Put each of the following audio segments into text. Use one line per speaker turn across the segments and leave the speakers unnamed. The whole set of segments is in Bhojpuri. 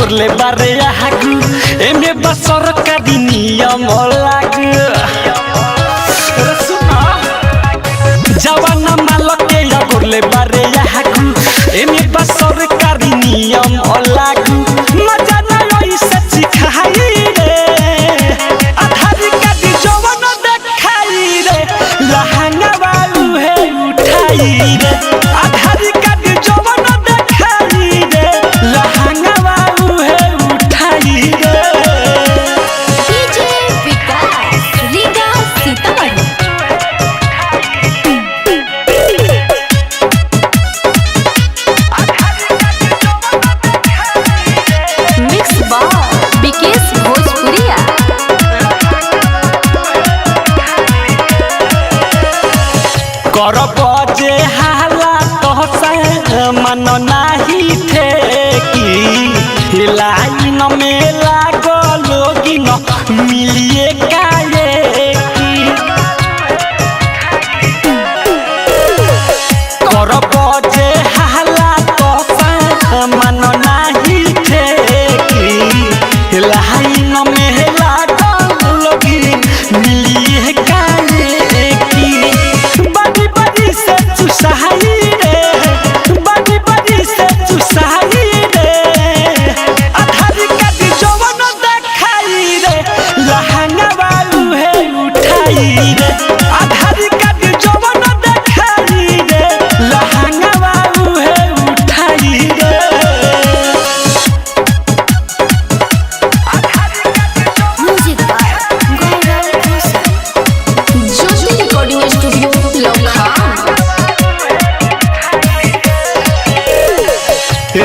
करले बारे हागु एमे बसर का नियम लागु जवान मालक के या करले बारे हागु एमे बसर का नियम लागु मजा ना ओई सच्ची खाई रे आधार का दी जवान देखाई रे लहंगा वालू है उठाई रे आधार का दी जवान देखाई रे लहंगा वालू है उठाई रे
डीजे विकास रीगा सीतामढ़ी मिक्स बार विकेश भोजपुरिया
कर बजे हाला तो मन नाही थे कि लाइन में लागलोगी न मिलिए काये की कर बजे हाला तो मन नाही थे कि लाइन में लागलोगी मिलिए काये की बड़ी बड़ी से चुसाई रे बड़ी बड़ी से चुसाई रे आधार का दी जवान देखाई रे लहंगा वालू है उठाई रे आधार का दी जवान देखाई रे लहंगा वालू है उठाई रे
music by Gaurav Ghoshal Jyoti recording studio Lucknow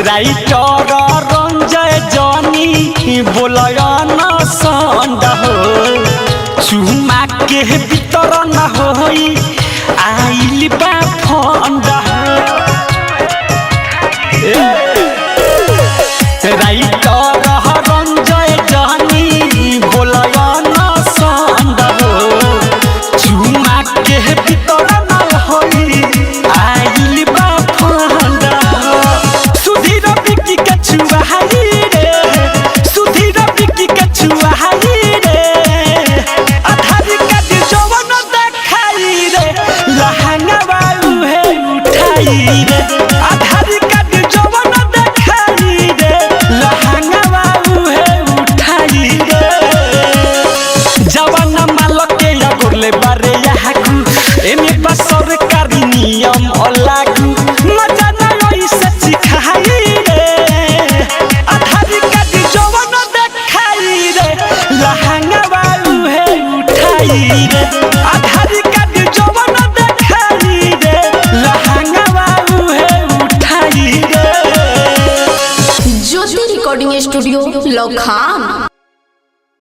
writer Ranjay Jani बोलयन संड हो चुमा के भीतर न होई आइल बा फंड राइटर रंजय जनी बोलयन संड हो चुमा के भीतर न होई आइल बा फंड सुधीर बिकी के छुआई रे सुधीर बिकी के छुआई रे आधार का दी जवान देखाई रे लहंगा वालू है उठाई रे आधार का दी जवान देखाई रे लहंगा वालू है उठाई रे जवान मालक के या गोरले बारे हाकू एमे बसर का नियम लागू मजा ना ओई सच्ची खाई रे आधार का दी जवान देखाई रे लहंगा वालू है उठाई रे आधार का दी जवान देखाई रे लहंगा वालू है उठाई रे
ज्योति रिकॉर्डिंग स्टूडियो लखनऊ।